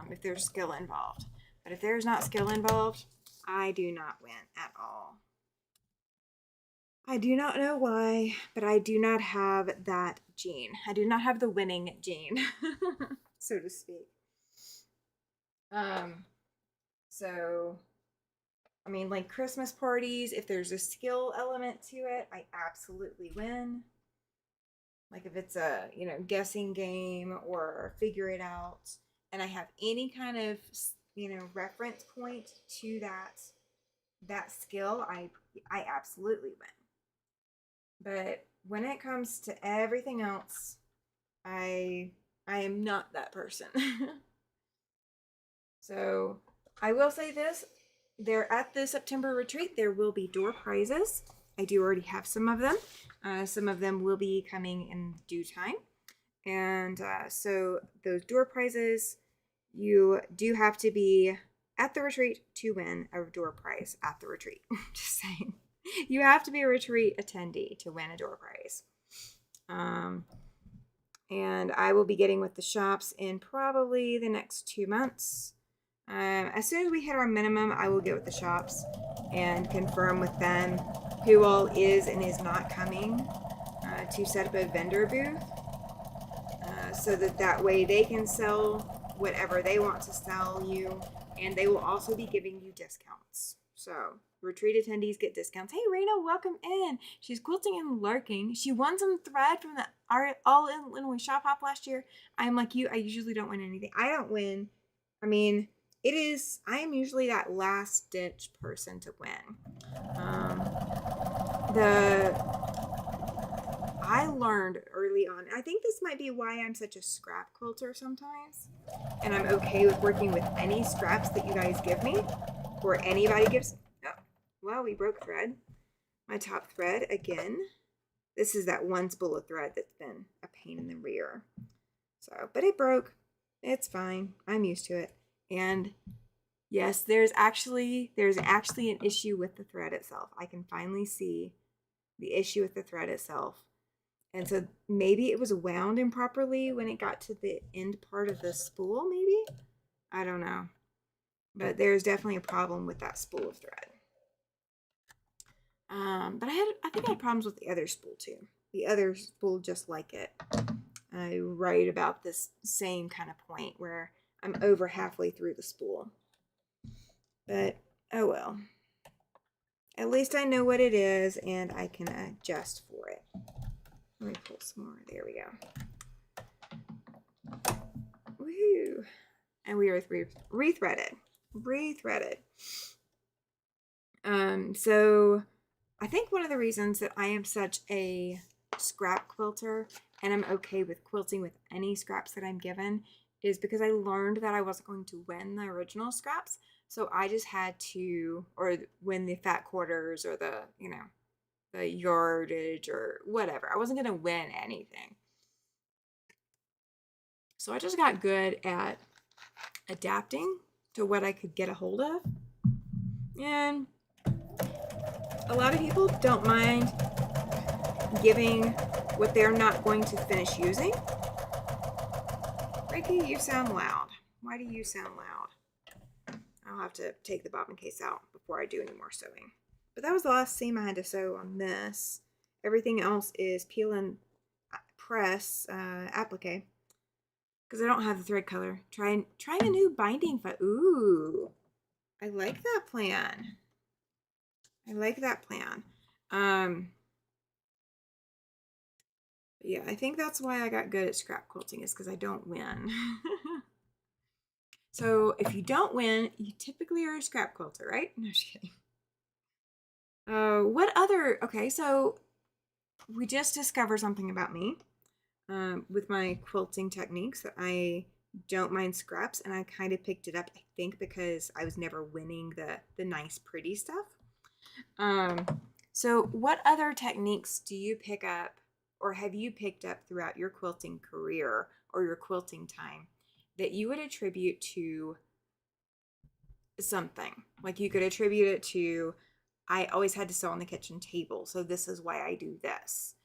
if there's skill involved. But if there's not skill involved, I do not win at all. I do not know why, but I do not have that gene. I do not have the winning gene, so to speak. So, I mean, like Christmas parties, if there's a skill element to it, I absolutely win. Like if it's a, guessing game or figure it out, and I have any kind of, reference point to that skill, I absolutely win. But when it comes to everything else, I am not that person. So I will say this, there at the September retreat, there will be door prizes. I do already have some of them. Some of them will be coming in due time. And so those door prizes, you do have to be at the retreat to win a door prize at the retreat. Just saying. You have to be a retreat attendee to win a door prize. And I will be getting with the shops in probably the next 2 months. As soon as we hit our minimum, I will get with the shops and confirm with them who all is and is not coming to set up a vendor booth, so that way they can sell whatever they want to sell you, and they will also be giving you discounts. So retreat attendees get discounts. Hey, Raina, welcome in. She's quilting and larking. She won some thread from the All-in-One Shop Hop last year. I'm like you. I usually don't win anything. I don't win. I mean, I am usually that last ditch person to win. I learned early on, I think this might be why I'm such a scrap quilter sometimes, and I'm okay with working with any scraps that you guys give me, or anybody gives. Oh, well, we broke thread. My top thread again. This is that one spool of thread that's been a pain in the rear. So, but it broke. It's fine. I'm used to it. And yes, there's actually an issue with the thread itself. I can finally see the issue with the thread itself. And so maybe it was wound improperly when it got to the end part of the spool, maybe? I don't know. But there's definitely a problem with that spool of thread. But I think I had problems with the other spool too. The other spool just like it. I write about this same kind of point where I'm over halfway through the spool. But, oh well. At least I know what it is and I can adjust for it. Let me pull some more. There we go. Woohoo! And we are rethreaded. So I think one of the reasons that I am such a scrap quilter and I'm okay with quilting with any scraps that I'm given is because I learned that I wasn't going to win the original scraps. So I just had to, or win the fat quarters or the yardage or whatever. I wasn't going to win anything. So I just got good at adapting to what I could get a hold of. And a lot of people don't mind giving what they're not going to finish using. Ricky, you sound loud. Why do you sound loud? I'll have to take the bobbin case out before I do any more sewing. But that was the last seam I had to sew on this. Everything else is peel and press applique. Because I don't have the thread color. Trying a new binding foot. Ooh, I like that plan. Yeah, I think that's why I got good at scrap quilting, is because I don't win. So if you don't win, you typically are a scrap quilter, right? No, just kidding. Okay, so we just discovered something about me with my quilting techniques, that I don't mind scraps, and I kind of picked it up, I think, because I was never winning the nice, pretty stuff. So what other techniques do you pick up, or have you picked up throughout your quilting career or your quilting time, that you would attribute to something? Like you could attribute it to, I always had to sew on the kitchen table, so this is why I do this.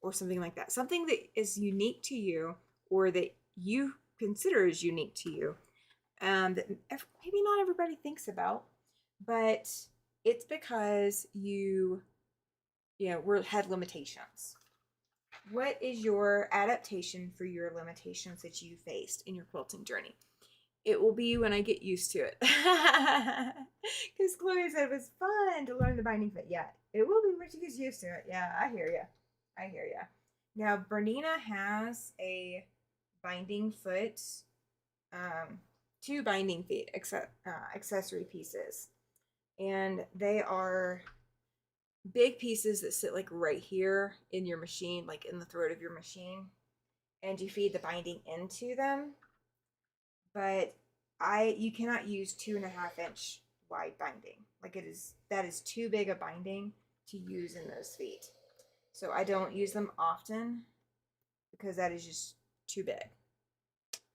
Or something like that. Something that is unique to you, or that you consider is unique to you, that maybe not everybody thinks about, but it's because you had limitations. What is your adaptation for your limitations that you faced in your quilting journey? It will be when I get used to it. Because Chloe said it was fun to learn the binding foot. Yeah, it will be when she gets used to it. Yeah, I hear you. I hear you. Now, Bernina has a binding foot, um, two binding feet, accessory pieces. And they are big pieces that sit like right here in your machine, like in the throat of your machine. And you feed the binding into them. But you cannot use 2.5 inch wide binding. Like that is too big a binding to use in those feet. So I don't use them often because that is just too big.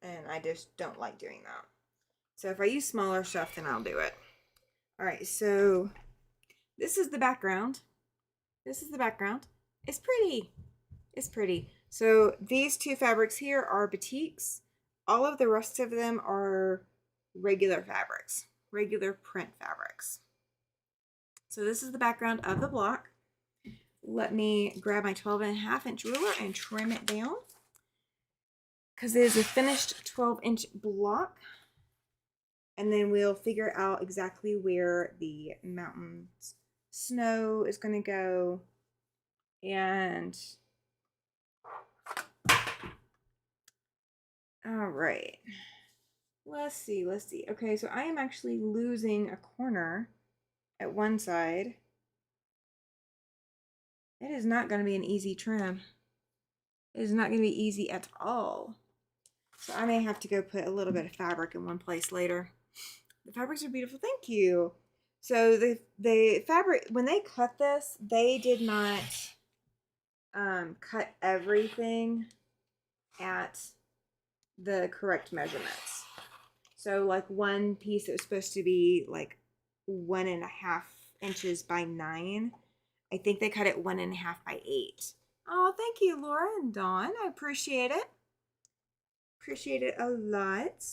And I just don't like doing that. So if I use smaller stuff, then I'll do it. All right, so this is the background. This is the background. It's pretty. It's pretty. So these two fabrics here are batiks. All of the rest of them are regular fabrics, regular print fabrics. So this is the background of the block. Let me grab my 12.5 inch ruler and trim it down because it is a finished 12-inch block. And then we'll figure out exactly where the mountain snow is going to go. And all right. Let's see. Okay, so I am actually losing a corner at one side. It is not going to be an easy trim. It is not going to be easy at all. So I may have to go put a little bit of fabric in one place later. The fabrics are beautiful. Thank you. So the fabric, when they cut this, they did not cut everything at the correct measurements. So like one piece that was supposed to be like 1.5 inches by 9, I think they cut it 1.5 by 8. Oh, thank you, Laura and Dawn. I appreciate it. Appreciate it a lot.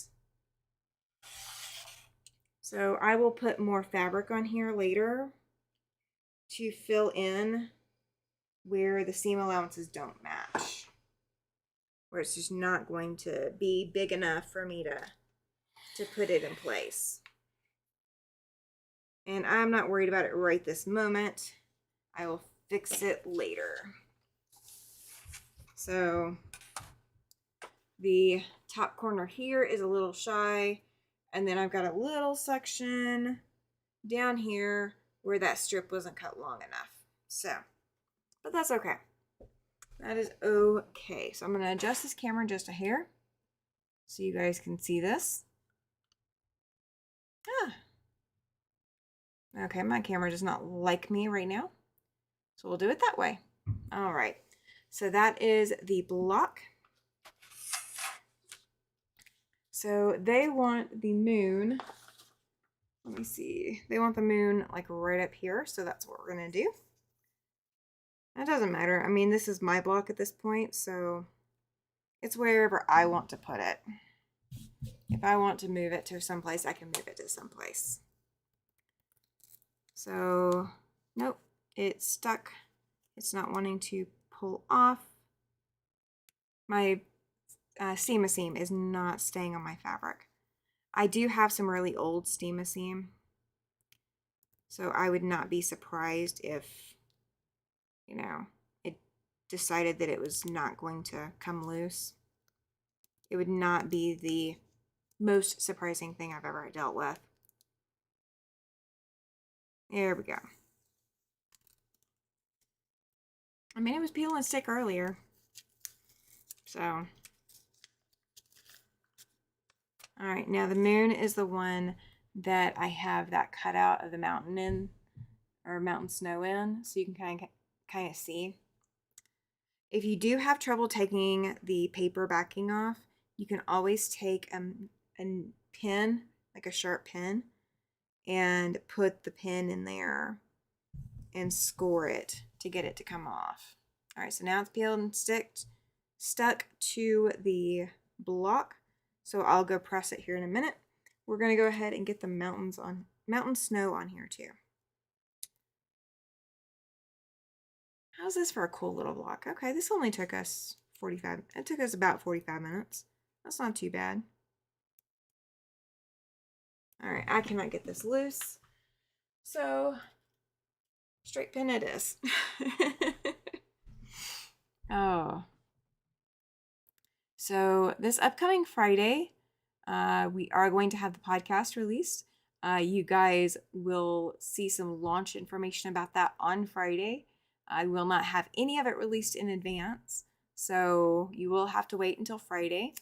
So I will put more fabric on here later to fill in where the seam allowances don't match, where it's just not going to be big enough for me to put it in place. And I'm not worried about it right this moment. I will fix it later. So the top corner here is a little shy, and then I've got a little section down here where that strip wasn't cut long enough. So, but that's okay. That is okay. So I'm going to adjust this camera just a hair so you guys can see this. Okay, my camera does not like me right now, so we'll do it that way. All right, so that is the block. So they want the moon, let me see, they want the moon like right up here, so that's what we're gonna do. It doesn't matter. I mean, this is my block at this point, so it's wherever I want to put it. If I want to move it to someplace, I can move it to someplace. So, nope, it's stuck. It's not wanting to pull off. My steam is not staying on my fabric. I do have some really old steam, so I would not be surprised if, you know, it decided that it was not going to come loose. It would not be the most surprising thing I've ever dealt with. There we go. I mean, it was peel and stick earlier. So, all right, now the moon is the one that I have that cutout of the mountain in, or mountain snow in, so you can kind of see. If you do have trouble taking the paper backing off, you can always take a pin, like a sharp pin, and put the pin in there and score it to get it to come off. All right, so now it's peeled and stuck to the block. So I'll go press it here in a minute. We're gonna go ahead and get the mountain snow on here too. How's this for a cool little block? Okay, this only took us it took us about 45 minutes. That's not too bad. All right, I cannot get this loose. So, straight pin it is. Oh. So, this upcoming Friday, we are going to have the podcast released. You guys will see some launch information about that on Friday. I will not have any of it released in advance, so you will have to wait until Friday.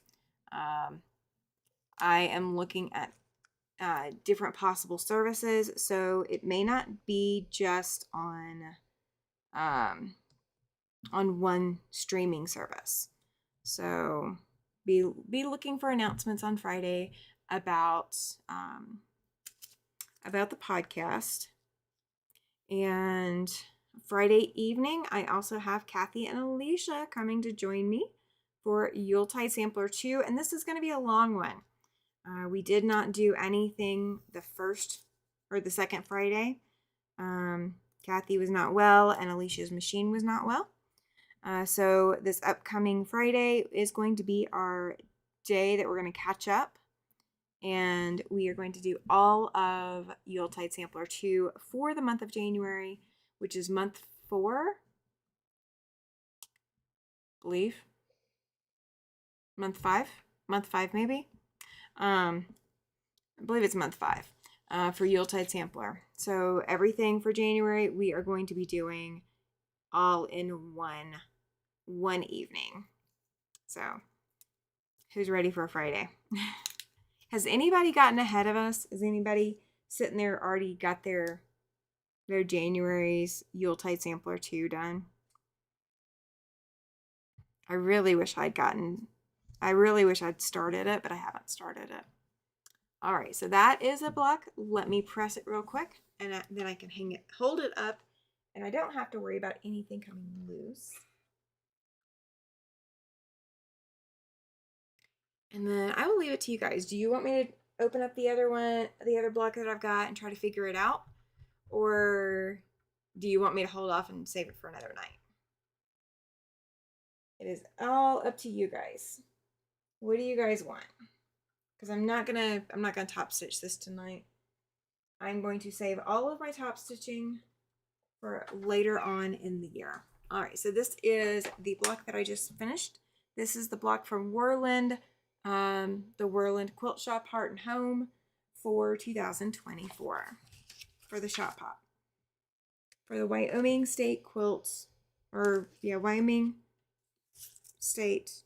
I am looking at different possible services, so it may not be just on one streaming service. So be looking for announcements on Friday about the podcast. And Friday evening, I also have Kathy and Alicia coming to join me for Yuletide Sampler 2, and this is going to be a long one. We did not do anything the first or the second Friday. Kathy was not well, and Alicia's machine was not well. So this upcoming Friday is going to be our day that we're going to catch up. And we are going to do all of Yuletide Sampler 2 for the month of January, which is month 4, I believe. Month 5? Month 5 maybe? I believe it's month 5 for Yuletide Sampler. So everything for January we are going to be doing all in one evening. So who's ready for a Friday? Has anybody gotten ahead of us? Is anybody sitting there already got their January's Yuletide Sampler 2 done? I really wish I'd started it, but I haven't started it. All right, so that is a block. Let me press it real quick, and then I can hold it up, and I don't have to worry about anything coming loose. And then I will leave it to you guys. Do you want me to open up the other block that I've got and try to figure it out? Or do you want me to hold off and save it for another night? It is all up to you guys. What do you guys want? Because I'm not gonna top stitch this tonight. I'm going to save all of my top stitching for later on in the year. All right, so this is the block that I just finished. This is the block from Whirland, the Whirland Quilt Shop Heart and Home for 2024 for the Shop Hop. For the Wyoming State Quilts, Wyoming State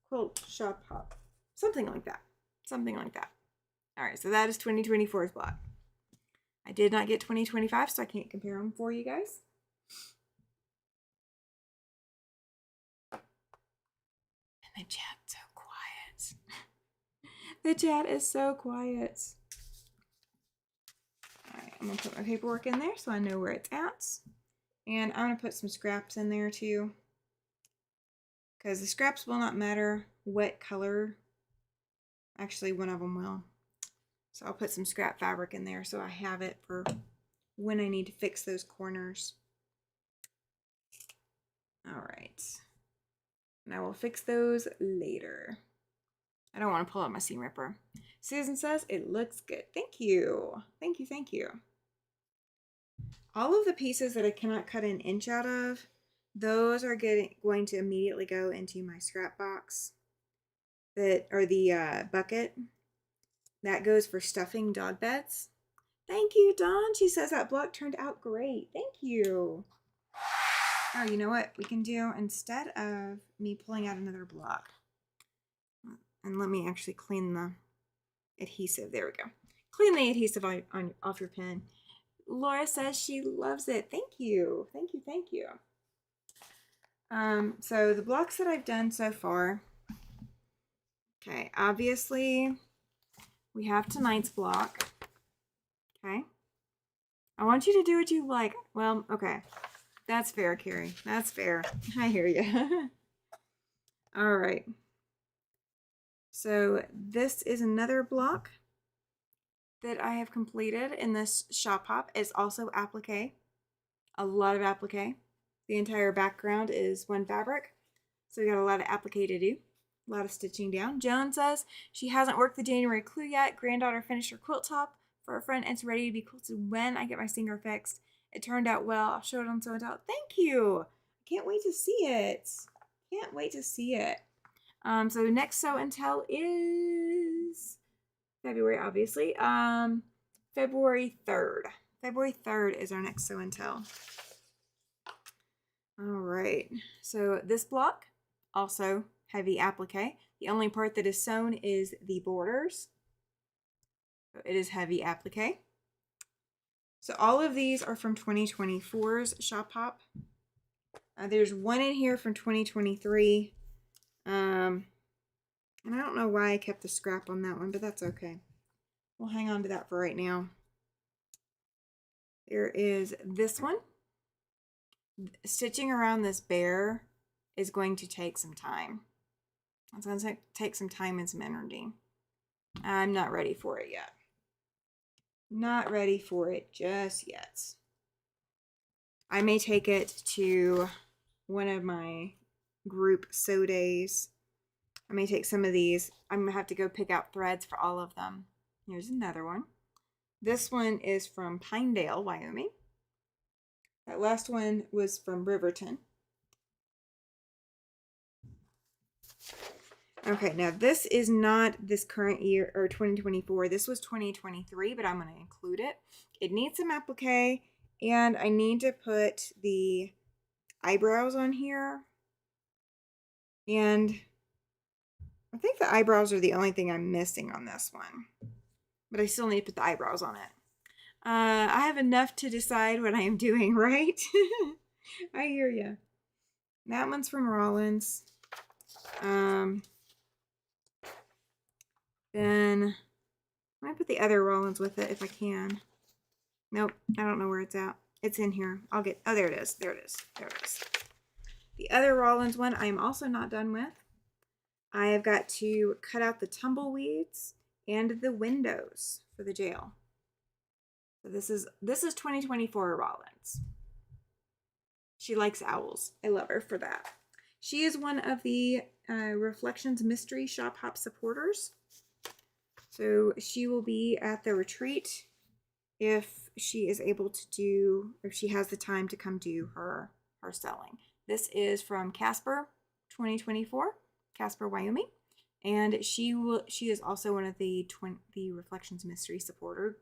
Quilt Shop Hop. Something like that. All right, so that is 2024's block. I did not get 2025, so I can't compare them for you guys. And the chat's so quiet. The chat is so quiet. All right, I'm going to put my paperwork in there so I know where it's at. And I'm going to put some scraps in there too, because the scraps will not matter what color. Actually, one of them will. So I'll put some scrap fabric in there so I have it for when I need to fix those corners. All right. And I will fix those later. I don't want to pull out my seam ripper. Susan says it looks good. Thank you. Thank you, thank you. All of the pieces that I cannot cut an inch out of, those are going to immediately go into my scrap box. The bucket. That goes for stuffing dog beds. Thank you, Dawn. She says that block turned out great. Thank you. Oh, you know what we can do? Instead of me pulling out another block, and let me actually clean the adhesive. There we go. Clean the adhesive off your pen. Laura says she loves it. Thank you. Thank you. Thank you. So the blocks that I've done so far. Okay, obviously we have tonight's block. Okay. I want you to do what you like. Well, okay. That's fair, Carrie. That's fair. I hear you. All right. So this is another block that I have completed in this shop hop. It's also applique. A lot of applique. The entire background is one fabric. So we got a lot of applique to do. A lot of stitching down. Joan says she hasn't worked the January clue yet. Granddaughter finished her quilt top for a friend and it's ready to be quilted when I get my singer fixed. It turned out well. I'll show it on Sew and Tell. Thank you. Can't wait to see it. Can't wait to see it. So next Sew and Tell is February, obviously. February 3rd. February 3rd is our next Sew and Tell. All right. So this block, also heavy applique. The only part that is sewn is the borders. So it is heavy applique. So all of these are from 2024's Shop Hop. There's one in here from 2023. And I don't know why I kept the scrap on that one, but that's okay. We'll hang on to that for right now. There is this one. Stitching around this bear is going to take some time. It's going to take some time and some energy. I'm not ready for it yet. Not ready for it just yet. I may take it to one of my group sew days. I may take some of these. I'm going to have to go pick out threads for all of them. Here's another one. This one is from Pinedale, Wyoming. That last one was from Riverton. Okay, now this is not this current year or 2024. This was 2023, but I'm going to include it. It needs some applique, and I need to put the eyebrows on here. And I think the eyebrows are the only thing I'm missing on this one. But I still need to put the eyebrows on it. I have enough to decide what I am doing, right? I hear you. That one's from Rollins. Then I might put the other Rollins with it if I can. Nope, I don't know where it's at. It's in here. Oh, there it is. There it is. There it is. The other Rollins one I am also not done with. I have got to cut out the tumbleweeds and the windows for the jail. So this is 2024 Rollins. She likes owls. I love her for that. She is one of the Reflections Mystery Shop Hop supporters. So she will be at the retreat if she is able to do, if she has the time to come do her selling. This is from Casper 2024, Casper, Wyoming. And she is also one of the Reflections Mystery supporter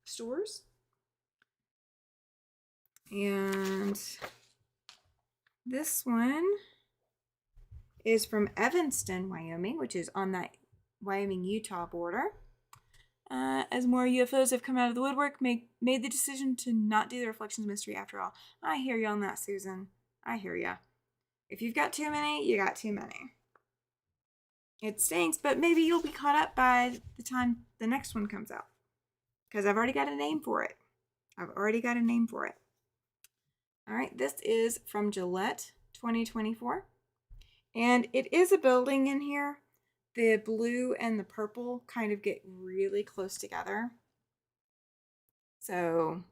stores. And this one is from Evanston, Wyoming, which is on that Wyoming-Utah border. As more UFOs have come out of the woodwork, made the decision to not do the Reflections Mystery after all. I hear you on that, Susan. I hear ya. If you've got too many, you got too many. It stinks, but maybe you'll be caught up by the time the next one comes out. Because I've already got a name for it. All right, this is from Gillette 2024. And it is a building in here. The blue and the purple kind of get really close together. So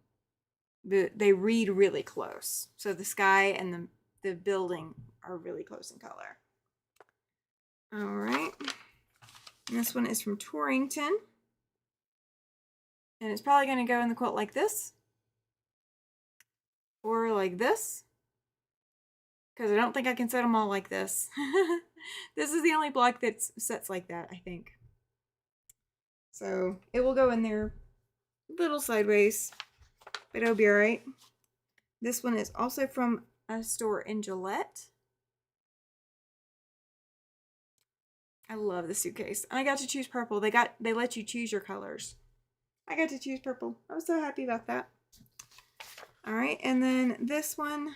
they read really close. So the sky and the building are really close in color. All right. And this one is from Torrington. And it's probably going to go in the quilt like this. Or like this. Because I don't think I can set them all like this. This is the only block that sets like that, I think. So it will go in there a little sideways, but it'll be all right. This one is also from a store in Gillette. I love the suitcase. And I got to choose purple. They let you choose your colors. I got to choose purple. I was so happy about that. All right, and then this one,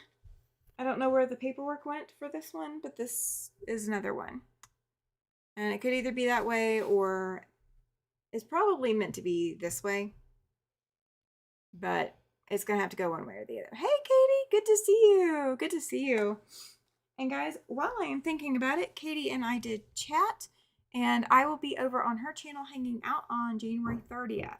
I don't know where the paperwork went for this one, but this is another one. And it could either be that way or it's probably meant to be this way. But it's going to have to go one way or the other. Hey, Katie, good to see you. Good to see you. And guys, while I am thinking about it, Katie and I did chat, and I will be over on her channel hanging out on January 30th.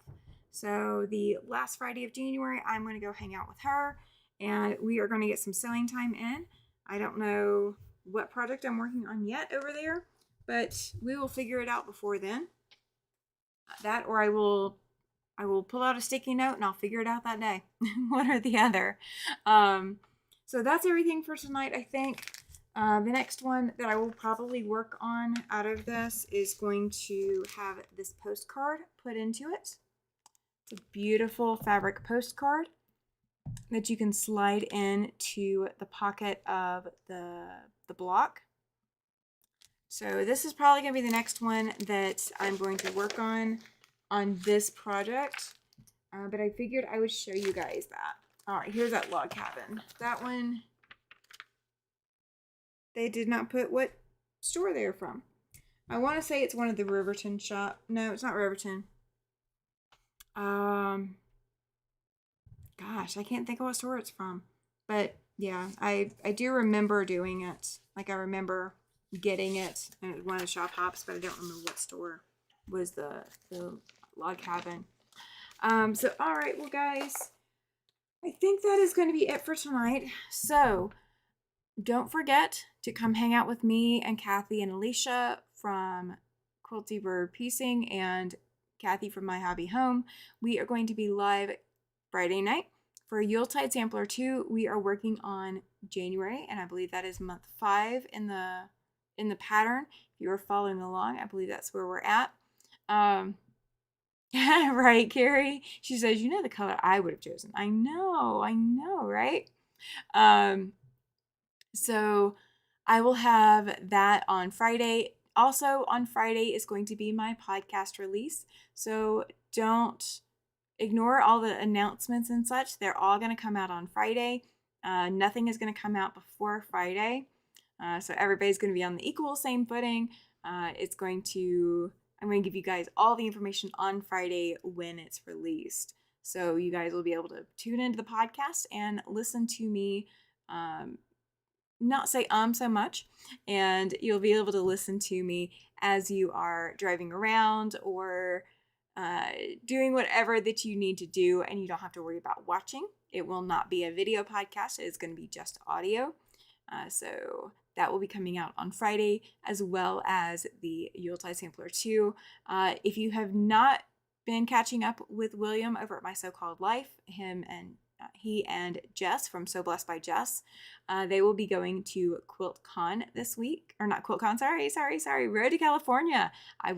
So the last Friday of January, I'm going to go hang out with her, and we are going to get some sewing time in. I don't know what project I'm working on yet over there, but we will figure it out before then. That, or I will pull out a sticky note and I'll figure it out that day. One or the other. So that's everything for tonight, I think. The next one that I will probably work on out of this is going to have this postcard put into it. It's a beautiful fabric postcard that you can slide into the pocket of the block. So this is probably going to be the next one that I'm going to work on this project. But I figured I would show you guys that. All right, here's that log cabin. That one, they did not put what store they're from. I want to say it's one of the Riverton shop. No, it's not Riverton. Gosh, I can't think of what store it's from. But yeah, I do remember doing it. Like I remember getting it and it was one of the shop hops, but I don't remember what store was the log cabin. So all right, well guys, I think that is going to be it for tonight. So don't forget to come hang out with me and Kathy and Alicia from Quilty Bird Piecing and Kathy from My Hobby Home. We are going to be live Friday night. For Yuletide Sampler 2, we are working on January, and I believe that is month 5 in the pattern. If you are following along, I believe that's where we're at. Right, Carrie? She says, you know the color I would have chosen. I know, right? So I will have that on Friday. Also on Friday is going to be my podcast release. So don't ignore all the announcements and such. They're all going to come out on Friday. Nothing is going to come out before Friday. So everybody's going to be on the equal same footing. I'm going to give you guys all the information on Friday when it's released. So you guys will be able to tune into the podcast and listen to me not say so much, and you'll be able to listen to me as you are driving around or doing whatever that you need to do, and you don't have to worry about watching. It will not be a video podcast. It is going to be just audio. So that will be coming out on Friday, as well as the Yuletide Sampler 2. If you have not been catching up with William over at My So-Called Life, he and Jess from So Blessed by Jess, they will be going to QuiltCon this week. Or not QuiltCon, sorry. Road to California. I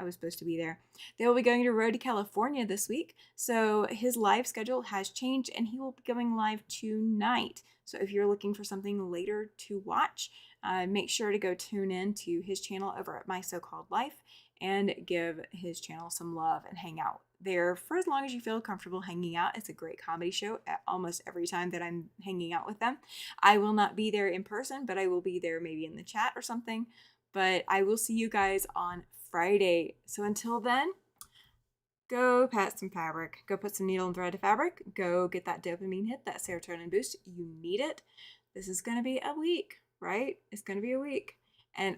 was supposed to be there. They will be going to Road to California this week. So his live schedule has changed and he will be going live tonight. So if you're looking for something later to watch, make sure to go tune in to his channel over at My So-Called Life and give his channel some love and hang out there for as long as you feel comfortable hanging out. It's a great comedy show almost every time that I'm hanging out with them. I will not be there in person, but I will be there maybe in the chat or something. But I will see you guys on Friday. So until then, go pat some fabric. Go put some needle and thread to fabric. Go get that dopamine hit, that serotonin boost. You need it. This is going to be a week, right? It's going to be a week. And